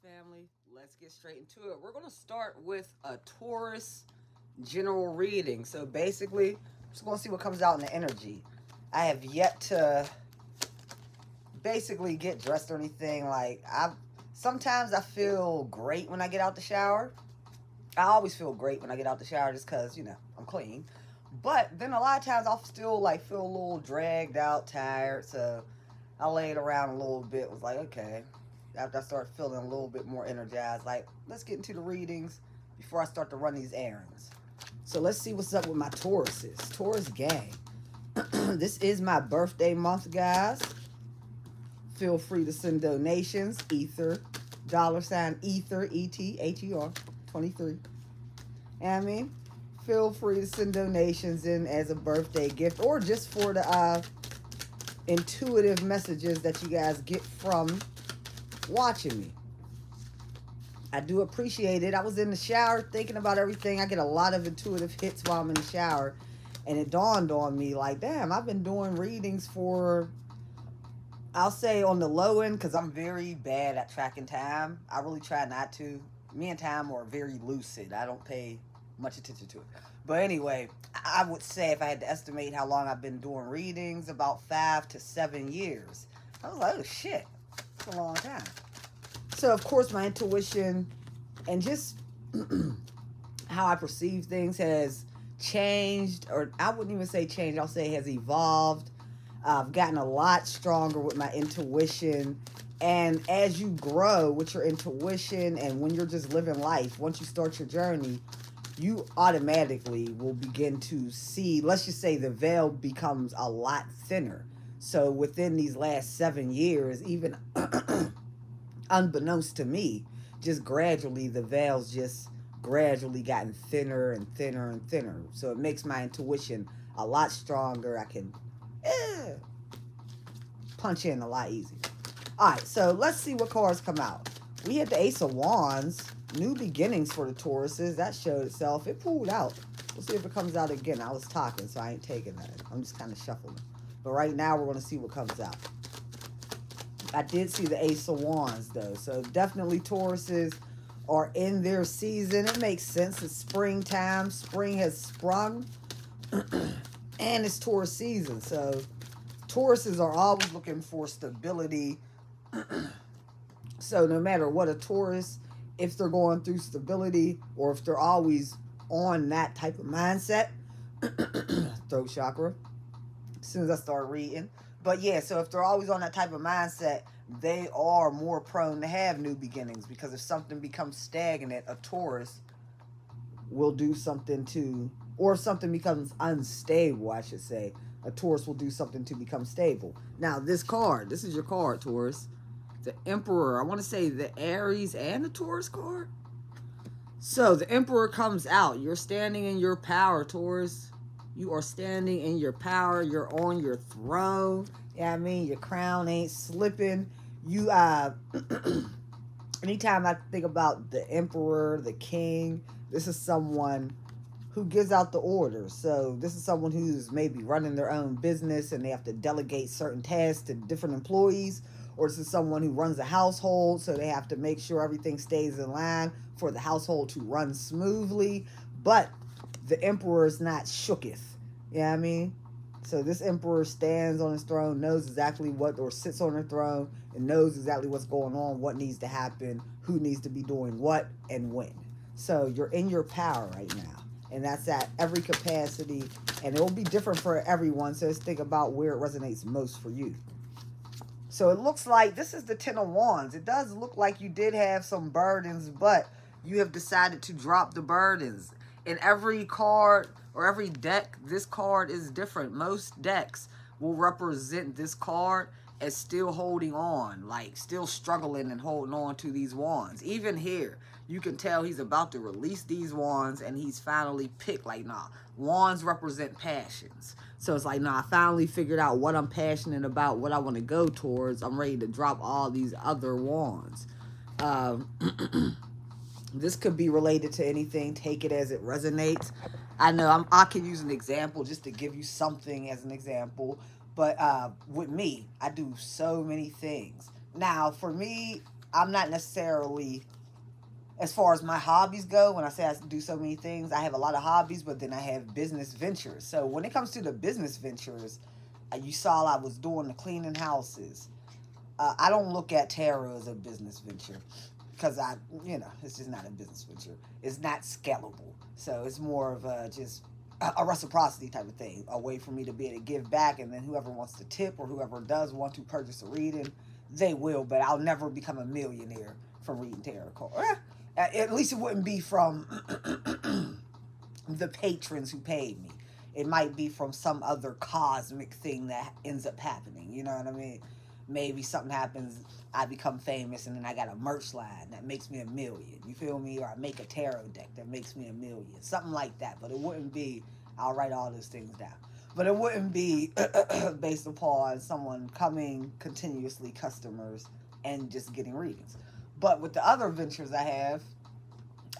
family, let's get straight into it. We're going to start with a Taurus general reading. So basically, I'm just going to see what comes out in the energy. I have yet to basically get dressed or anything. Sometimes I feel great when I get out the shower. I always feel great when I get out the shower just because, I'm clean. But then a lot of times I'll still feel a little dragged out, tired. So I laid around a little bit, was like, okay. After I start feeling a little bit more energized, let's get into the readings before I start to run these errands. So let's see what's up with my Tauruses. Taurus gang. This is my birthday month, guys. Feel free to send donations. Ether, $ Ether, E-T-H-E-R, 23. Feel free to send donations in as a birthday gift or just for the intuitive messages that you guys get from watching me. I do appreciate it. I was in the shower thinking about everything. I get a lot of intuitive hits while I'm in the shower, and it dawned on me damn, I've been doing readings for, I'll say on the low end, because I'm very bad at tracking time. I really try not to. Me and time are very lucid. I don't pay much attention to it. But anyway, I would say if I had to estimate how long I've been doing readings, about 5 to 7 years. I was like, oh shit, it's a long time. So of course my intuition and just how I perceive things has changed, or I wouldn't even say changed, I'll say has evolved. I've gotten a lot stronger with my intuition. And as you grow with your intuition and when you're just living life, once you start your journey, you automatically will begin to see, let's just say the veil becomes a lot thinner. So within these last 7 years, even unbeknownst to me, just gradually, the veil's just gradually gotten thinner and thinner and thinner. So it makes my intuition a lot stronger. I can punch in a lot easier. All right, so let's see what cards come out. We had the Ace of Wands, new beginnings for the Tauruses. That showed itself. It pulled out. We'll see if it comes out again. I was talking, so I ain't taking that. I'm just kind of shuffling. But right now, we're going to see what comes out. I did see the Ace of Wands, though. So definitely Tauruses are in their season. It makes sense. It's springtime. Spring has sprung. And it's Taurus season. So Tauruses are always looking for stability. So no matter what a Taurus, if they're going through stability or if they're always on that type of mindset, throat chakra, as soon as I start reading. But yeah, so if they're always on that type of mindset, they are more prone to have new beginnings, because if something becomes stagnant, a Taurus will do something to, or if something becomes unstable, I should say, a Taurus will do something to become stable. Now, this card, this is your card, Taurus. The Emperor. I want to say the Aries and the Taurus card. So, the Emperor comes out. You're standing in your power, Taurus. You are standing in your power. You're on your throne. Yeah, your crown ain't slipping. You, anytime I think about the Emperor, the King, this is someone who gives out the orders. So this is someone who's maybe running their own business and they have to delegate certain tasks to different employees. Or this is someone who runs a household, so they have to make sure everything stays in line for the household to run smoothly. But the Emperor is not shooketh. You know what I mean? So this Emperor stands on his throne, knows exactly what, or sits on the throne, and knows exactly what's going on, what needs to happen, who needs to be doing what, and when. So you're in your power right now. And that's at every capacity. And it will be different for everyone. So let's think about where it resonates most for you. So it looks like this is the Ten of Wands. It does look like you did have some burdens, but you have decided to drop the burdens. In every card or every deck, this card is different. Most decks will represent this card as still holding on, still struggling and holding on to these wands. Even here, you can tell he's about to release these wands and he's finally picked, nah, wands represent passions. So it's nah, I finally figured out what I'm passionate about, what I want to go towards. I'm ready to drop all these other wands. This could be related to anything. Take it as it resonates. I know I can use an example just to give you something as an example. But with me, I do so many things. Now, for me, I'm not necessarily, as far as my hobbies go, when I say I do so many things, I have a lot of hobbies, but then I have business ventures. So when it comes to the business ventures, you saw I was doing the cleaning houses. I don't look at tarot as a business venture because it's just not a business venture. It's not scalable. So it's more of just a reciprocity type of thing, a way for me to be able to give back, and then whoever wants to tip or whoever does want to purchase a reading, they will, but I'll never become a millionaire from reading tarot cards. At least it wouldn't be from the patrons who paid me. It might be from some other cosmic thing that ends up happening. You know what I mean? Maybe something happens, I become famous, and then I got a merch line that makes me $1 million. You feel me? Or I make a tarot deck that makes me $1 million. Something like that. But it wouldn't be, I'll write all those things down. But it wouldn't be based upon someone coming continuously, customers, and just getting readings. But with the other ventures I have,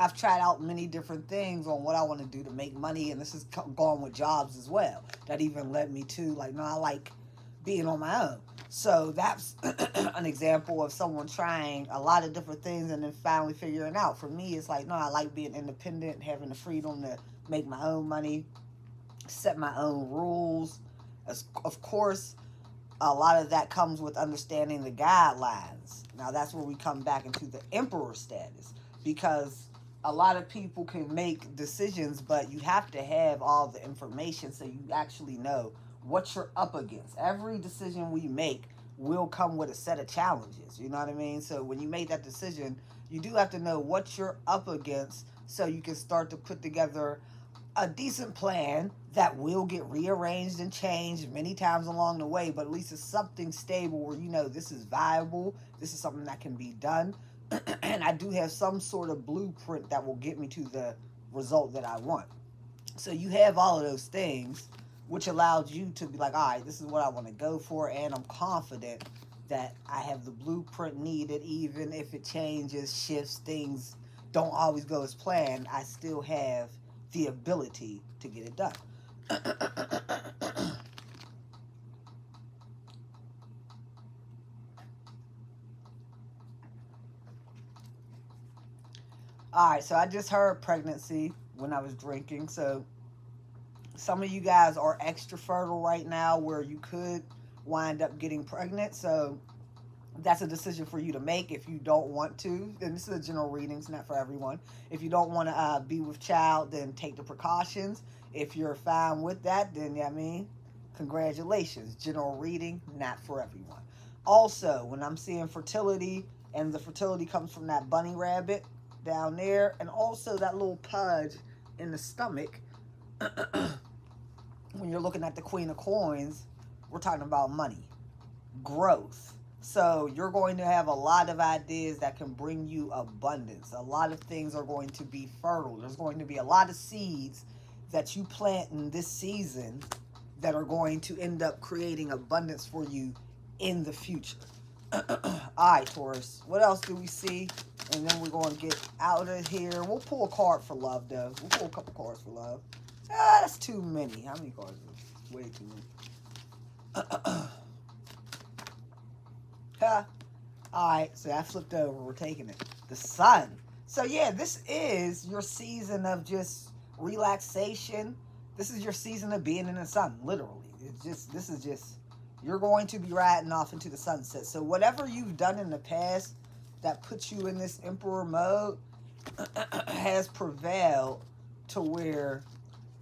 I've tried out many different things on what I want to do to make money, and this is going with jobs as well. That even led me to, like, no, I like being on my own. So that's an example of someone trying a lot of different things and then finally figuring out. For me, it's like, no, I like being independent, having the freedom to make my own money, set my own rules. Of course, a lot of that comes with understanding the guidelines. Now, that's where we come back into the emperor status, because a lot of people can make decisions, but you have to have all the information so you actually know what you're up against. Every decision we make will come with a set of challenges. You know what I mean? So when you make that decision, you do have to know what you're up against so you can start to put together a decent plan that will get rearranged and changed many times along the way, but at least it's something stable where you know this is viable, this is something that can be done, and I do have some sort of blueprint that will get me to the result that I want. So you have all of those things, which allows you to be like, all right, this is what I want to go for, and I'm confident that I have the blueprint needed. Even if it changes, shifts, things don't always go as planned, I still have the ability to get it done. All right, so I just heard pregnancy when I was drinking. So some of you guys are extra fertile right now where you could wind up getting pregnant. So that's a decision for you to make. If you don't want to, and this is a general reading, it's not for everyone. If you don't want to be with child, then take the precautions. If you're fine with that, then congratulations. General reading, not for everyone. Also, when I'm seeing fertility, and the fertility comes from that bunny rabbit down there, and also that little pudge in the stomach, when you're looking at the Queen of Coins, we're talking about money, growth. So you're going to have a lot of ideas that can bring you abundance. A lot of things are going to be fertile. There's going to be a lot of seeds that you plant in this season that are going to end up creating abundance for you in the future. All right, Taurus. What else do we see? And then we're going to get out of here. We'll pull a card for love, though. We'll pull a couple cards for love. That's too many. How many cards? Way too many. Alright, so I flipped over. We're taking it. The sun. So yeah, this is your season of just relaxation. This is your season of being in the sun, literally. This is just, you're going to be riding off into the sunset. So whatever you've done in the past that puts you in this emperor mode has prevailed to where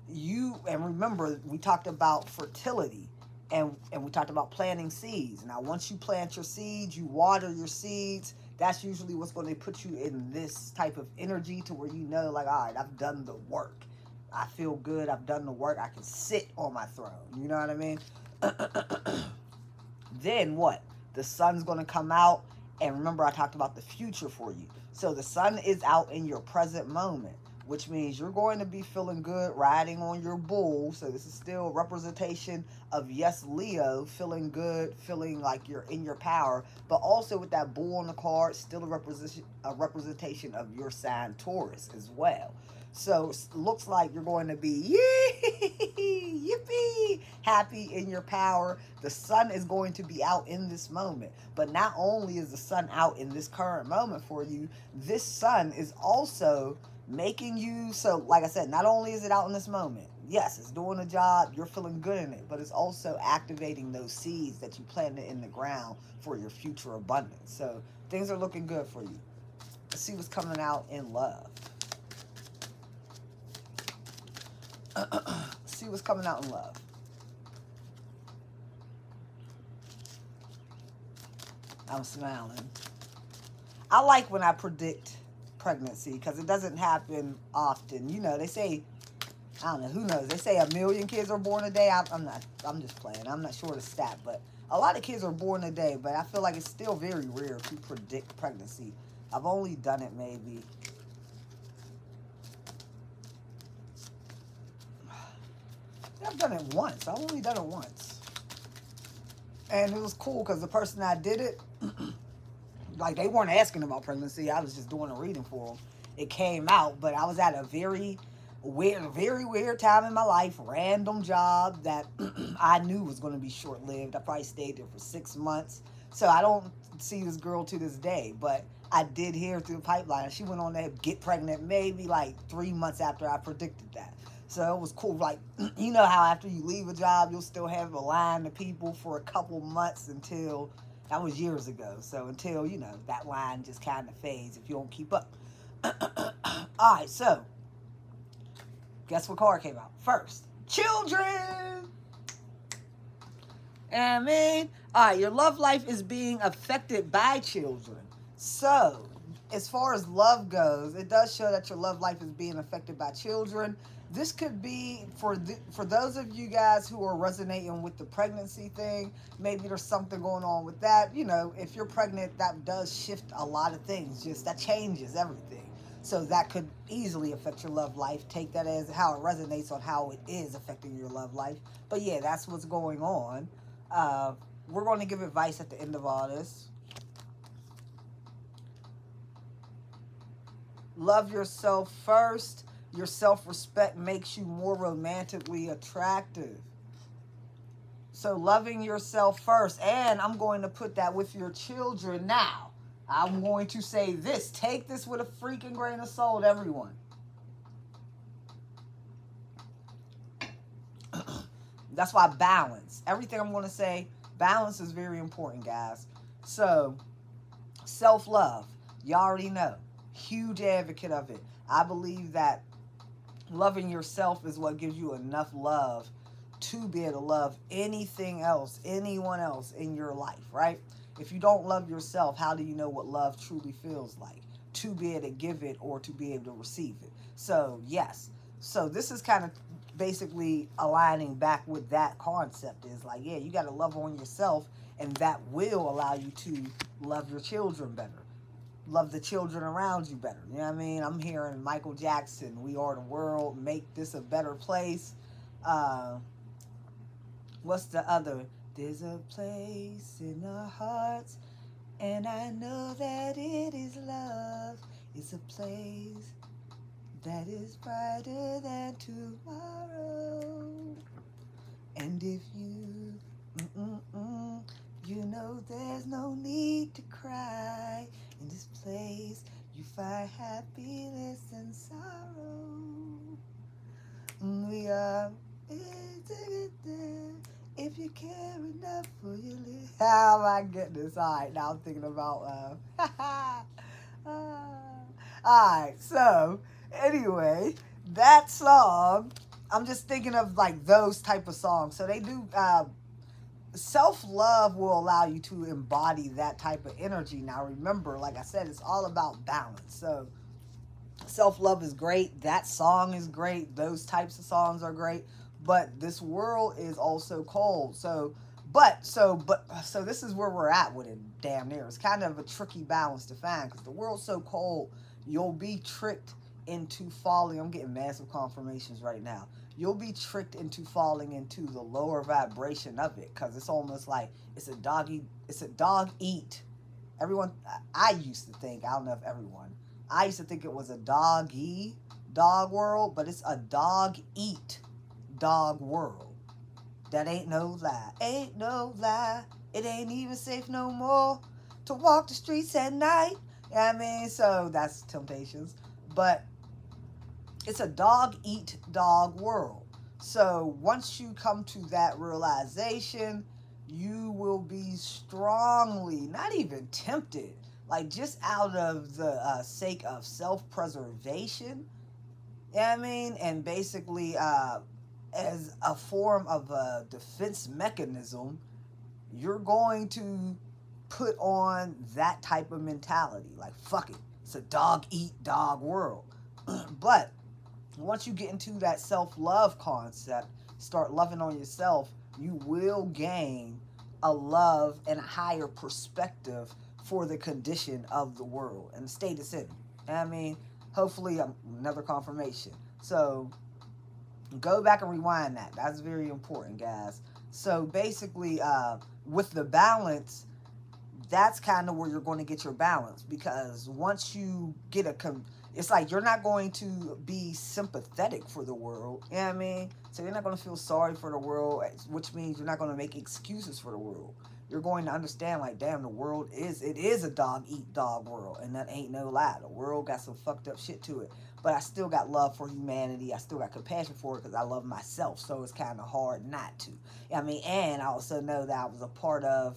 you, and remember, we talked about fertility. And we talked about planting seeds. Now, once you plant your seeds, you water your seeds. That's usually what's going to put you in this type of energy to where you know, like, all right, I've done the work. I feel good. I've done the work. I can sit on my throne. You know what I mean? Then what? The sun's going to come out. And remember, I talked about the future for you. So the sun is out in your present moment, which means you're going to be feeling good riding on your bull. So this is still a representation of, yes, Leo, feeling good, feeling like you're in your power. But also with that bull on the card, still a representation of your sign, Taurus, as well. So it looks like you're going to be, yippee, be happy in your power. The sun is going to be out in this moment. But not only is the sun out in this current moment for you, this sun is also making you, so like I said, not only is it out in this moment, yes, it's doing a job, you're feeling good in it, but it's also activating those seeds that you planted in the ground for your future abundance. So things are looking good for you. Let's see what's coming out in love. See what's coming out in love. I'm smiling. I like when I predict pregnancy because it doesn't happen often. You know, they say, I don't know, who knows? They say 1 million kids are born a day. I'm just playing. I'm not sure the stat, but a lot of kids are born a day, but I feel like it's still very rare to predict pregnancy. I've only done it maybe. I've done it once. I've only done it once. And it was cool because the person that did it, like, they weren't asking about pregnancy. I was just doing a reading for them. It came out, but I was at a very weird time in my life. Random job that I knew was going to be short-lived. I probably stayed there for 6 months. So I don't see this girl to this day, but I did hear through the pipeline. She went on to get pregnant maybe like 3 months after I predicted that. So it was cool. Like, you know how after you leave a job, you'll still have a line of people for a couple months until, that was years ago. So until, you know, that line just kind of fades if you don't keep up. All right, so guess what card came out first? Children. I mean, all right, your love life is being affected by children. So as far as love goes, it does show that your love life is being affected by children. This could be for those of you guys who are resonating with the pregnancy thing. Maybe there's something going on with that. You know, if you're pregnant, that does shift a lot of things. Just that changes everything. So that could easily affect your love life. Take that as how it resonates on how it is affecting your love life. But yeah, that's what's going on. We're going to give advice at the end of all this. Love yourself first. Your self-respect makes you more romantically attractive. So loving yourself first. And I'm going to put that with your children now. I'm going to say this. Take this with a freaking grain of salt, everyone. That's why balance. Everything I'm going to say, balance is very important, guys. So, self-love. You already know. Huge advocate of it. I believe that loving yourself is what gives you enough love to be able to love anything else, anyone else in your life, right? If you don't love yourself, how do you know what love truly feels like? To be able to give it or to be able to receive it. So, yes. So, this is kind of basically aligning back with that concept. Is like, yeah, you got to love on yourself, and that will allow you to love your children better. Love the children around you better. You know what I mean? I'm hearing Michael Jackson, We Are the World, make this a better place. What's the other? There's a place in our hearts, and I know that it is love. It's a place that is brighter than tomorrow. And if you, you know there's no need to cry. In this place, you find happiness and sorrow. We are if you care enough for your life. Oh my goodness. All right, now I'm thinking about Alright, so anyway, that song, I'm just thinking of like those type of songs. So they do self-love will allow you to embody that type of energy. Now remember, like I said, it's all about balance. So self-love is great. That song is great. Those types of songs are great. But this world is also cold. So this is where we're at with it, damn near. It's kind of a tricky balance to find because the world's so cold, you'll be tricked into falling. I'm getting massive confirmations right now. You'll be tricked into falling into the lower vibration of it because it's almost like it's a dog eat. Everyone, I used to think, I don't know if everyone, I used to think it was a dog world, but it's a dog eat dog world. That ain't no lie. Ain't no lie. It ain't even safe no more to walk the streets at night. You know what I mean? So that's Temptations. But it's a dog eat dog world. So once you come to that realization, you will be strongly, not even tempted, like just out of the sake of self-preservation, you know what I mean? And basically, as a form of a defense mechanism, you're going to put on that type of mentality. Like, fuck it. It's a dog eat dog world. But once you get into that self-love concept, start loving on yourself, you will gain a love and a higher perspective for the condition of the world and the state it's in. You know what I mean? Hopefully, another confirmation. So, go back and rewind that. That's very important, guys. So, basically, with the balance, that's kind of where you're going to get your balance. Because once you get it's like you're not going to be sympathetic for the world. You know what I mean? So, you're not going to feel sorry for the world, which means you're not going to make excuses for the world. You're going to understand, like, damn, the world is a dog-eat-dog world. And that ain't no lie. The world got some fucked up shit to it. But I still got love for humanity. I still got compassion for it because I love myself. So it's kind of hard not to. I mean, and I also know that I was a part of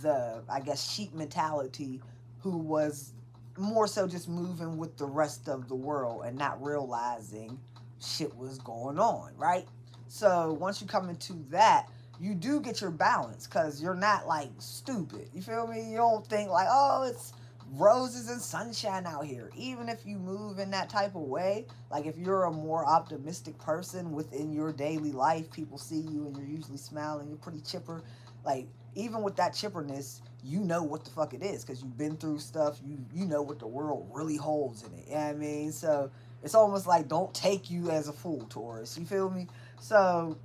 the, I guess, sheep mentality who was more so just moving with the rest of the world and not realizing shit was going on, right? So once you come into that, you do get your balance because you're not, like, stupid. You feel me? You don't think, like, oh, it's roses and sunshine out here. Even if you move in that type of way, like, if you're a more optimistic person within your daily life, people see you and you're usually smiling, you're pretty chipper. Like, even with that chipperness, you know what the fuck it is because you've been through stuff. You know what the world really holds in it. You know what I mean? So it's almost like, don't take you as a fool, Taurus. You feel me? So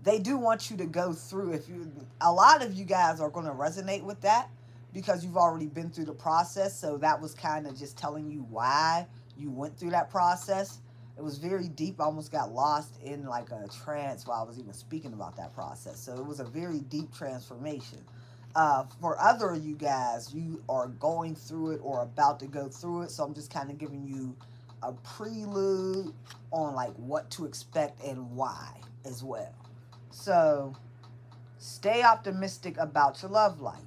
they do want you to go through. A lot of you guys are going to resonate with that because you've already been through the process. So that was kind of just telling you why you went through that process. It was very deep. I almost got lost in like a trance while I was even speaking about that process. So it was a very deep transformation. For other of you guys, you are going through it or about to go through it. So I'm just kind of giving you a prelude on like what to expect and why as well. So, stay optimistic about your love life.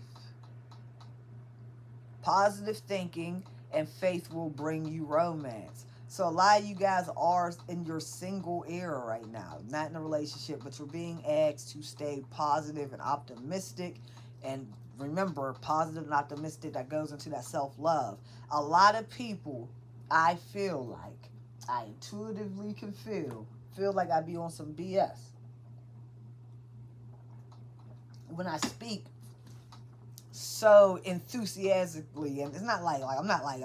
Positive thinking and faith will bring you romance. So, a lot of you guys are in your single era right now. Not in a relationship, but you're being asked to stay positive and optimistic. And remember, positive and optimistic, that goes into that self-love. A lot of people, I feel like, I intuitively can feel like I be on some BS. When I speak so enthusiastically, and it's not like I'm not like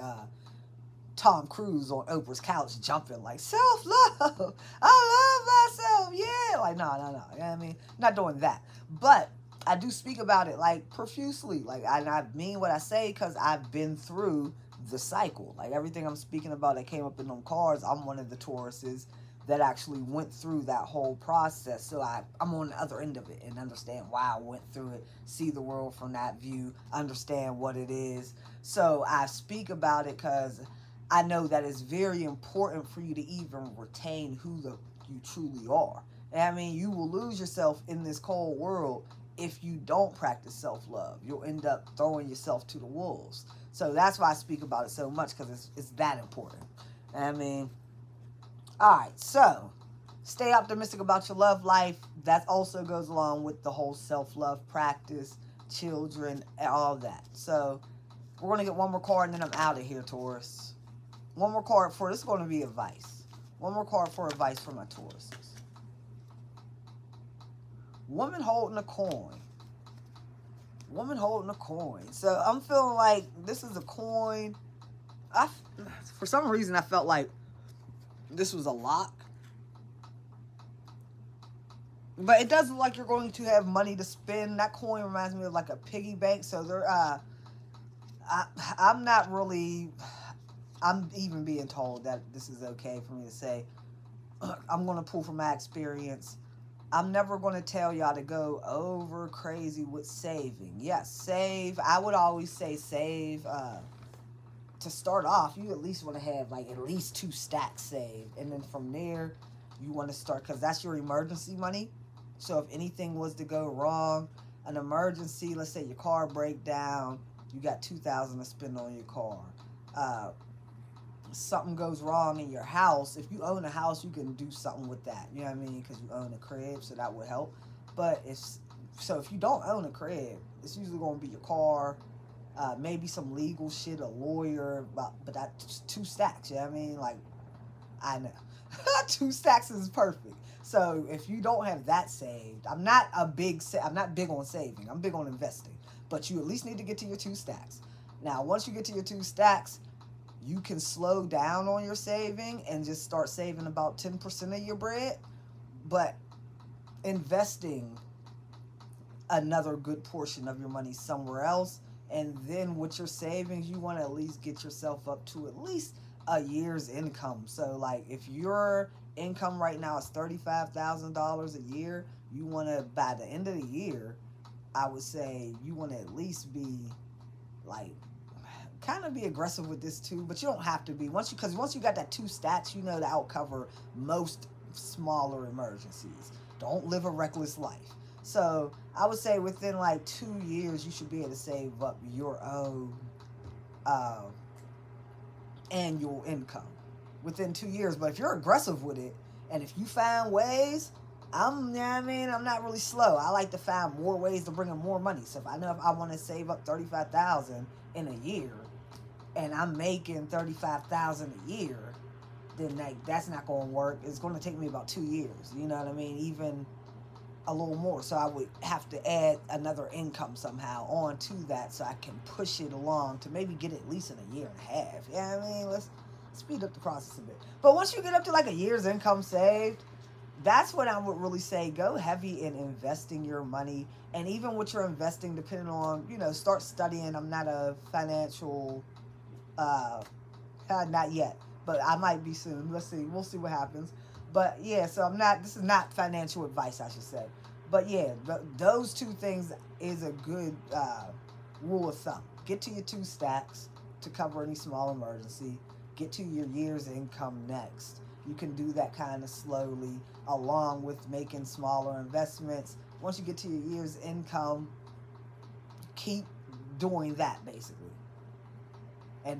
Tom Cruise on Oprah's couch jumping like self-love. I love myself, yeah. Like no. You know what I mean? Not doing that, but I do speak about it like profusely. Like I mean what I say because I've been through the cycle. Like everything I'm speaking about that came up in them cards, I'm one of the Tauruses that actually went through that whole process. So I'm on the other end of it and understand why I went through it, see the world from that view, understand what it is. So I speak about it because I know that it's very important for you to even retain who you truly are. And I mean, you will lose yourself in this cold world if you don't practice self-love. You'll end up throwing yourself to the wolves. So that's why I speak about it so much, because it's that important. And I mean, all right, so stay optimistic about your love life. That also goes along with the whole self-love practice, children, and all that. So we're going to get one more card and then I'm out of here, Taurus. One more card this is going to be advice. One more card for advice for my Tauruses. Woman holding a coin. Woman holding a coin. So I'm feeling like this is a coin. For some reason, I felt like this was a lock. But it doesn't look like you're going to have money to spend. That coin reminds me of like a piggy bank. So I'm not really, I'm even being told that this is okay for me to say. I'm going to pull from my experience. I'm never going to tell y'all to go over crazy with saving. Yes, save. I would always say save. To start off, you at least want to have like at least 2 stacks saved. And then from there, you want to start, because that's your emergency money. So if anything was to go wrong, an emergency, let's say your car break down, you got $2,000 to spend on your car. Something goes wrong in your house, if you own a house, you can do something with that, you know what I mean, because you own a crib, so that would help. But if you don't own a crib, it's usually going to be your car, maybe some legal shit, a lawyer, but that's 2 stacks, you know what I mean, like, I know. 2 stacks is perfect. So if you don't have that saved, I'm not big on saving, I'm big on investing, but you at least need to get to your 2 stacks. Now once you get to your 2 stacks, you can slow down on your saving and just start saving about 10% of your bread, but investing another good portion of your money somewhere else. And then with your savings, you want to at least get yourself up to at least a year's income. So like if your income right now is $35,000 a year, you want to, by the end of the year, I would say you want to at least be like, kind of be aggressive with this too, but you don't have to be. Once you got that 2 stacks, you know that'll cover most smaller emergencies. Don't live a reckless life. So I would say within like 2 years, you should be able to save up your own annual income within 2 years. But if you're aggressive with it, and if you find ways, I'm not really slow. I like to find more ways to bring in more money. So if I know if I want to save up $35,000 in a year, and I'm making $35,000 a year, then that's not going to work. It's going to take me about 2 years. You know what I mean? Even a little more. So I would have to add another income somehow onto that, so I can push it along to maybe get it at least in a year and a half. You know what I mean? Let's speed up the process a bit. But once you get up to like a year's income saved, that's what I would really say. Go heavy in investing your money. And even with your investing, depending on, start studying. I'm not a financial, not yet, but I might be soon. Let's see. We'll see what happens. But yeah, so this is not financial advice, I should say. But yeah, those 2 things is a good rule of thumb. Get to your 2 stacks to cover any small emergency. Get to your year's income next. You can do that kind of slowly, along with making smaller investments. Once you get to your year's income, keep doing that basically.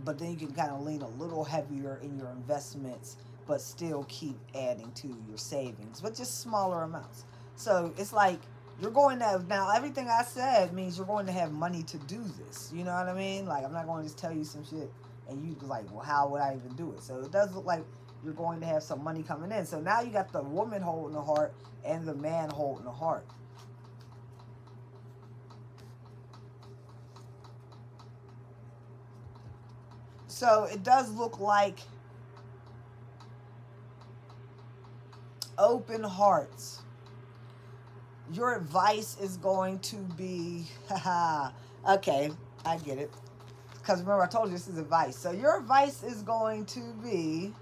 But then you can kind of lean a little heavier in your investments, but still keep adding to your savings, but just smaller amounts. So it's like you're going to have, now everything I said means you're going to have money to do this. You know what I mean? Like, I'm not going to just tell you some shit and you like, well, how would I even do it? So it does look like you're going to have some money coming in. So now you got the woman holding the heart and the man holding the heart. So it does look like open hearts. Your advice is going to be, okay, I get it. Because remember, I told you this is advice. So your advice is going to be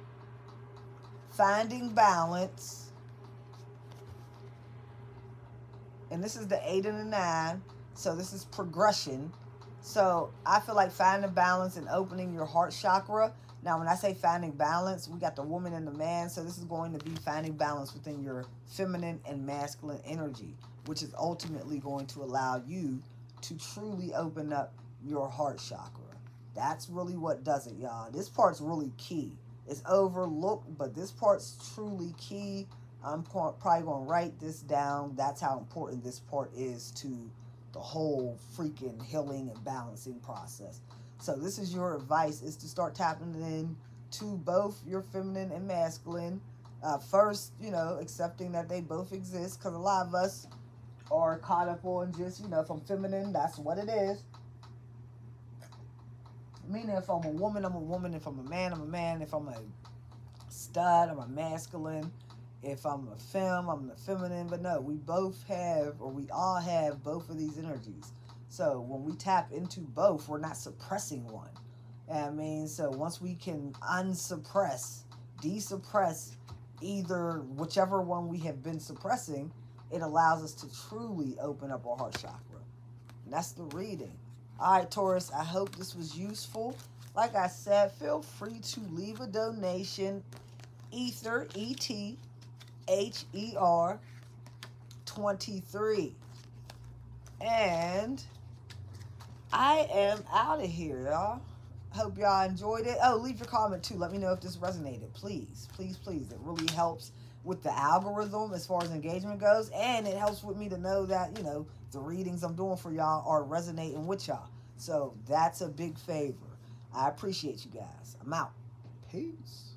finding balance. And this is the 8 and the 9. So this is progression. So I feel like finding balance and opening your heart chakra. Now, when I say finding balance, we got the woman and the man. So this is going to be finding balance within your feminine and masculine energy, which is ultimately going to allow you to truly open up your heart chakra. That's really what does it, y'all. This part's really key. It's overlooked, but this part's truly key. I'm probably going to write this down. That's how important this part is to the whole freaking healing and balancing process. So this is your advice, is to start tapping in to both your feminine and masculine. First, accepting that they both exist, because a lot of us are caught up on just, if I'm feminine, that's what it is. Meaning if I'm a woman, I'm a woman. If I'm a man, I'm a man. If I'm a stud, I'm a masculine. If I'm a femme, I'm the feminine. But no, we all have both of these energies. So when we tap into both, we're not suppressing one. So once we can desuppress either whichever one we have been suppressing, it allows us to truly open up our heart chakra. And that's the reading. All right, Taurus, I hope this was useful. Like I said, feel free to leave a donation. Ether, ETHER 23. And I am out of here, y'all. Hope y'all enjoyed it. Oh, leave your comment too. Let me know if this resonated. Please, please, please. It really helps with the algorithm as far as engagement goes. And it helps with me to know that, you know, the readings I'm doing for y'all are resonating with y'all. So that's a big favor. I appreciate you guys. I'm out. Peace.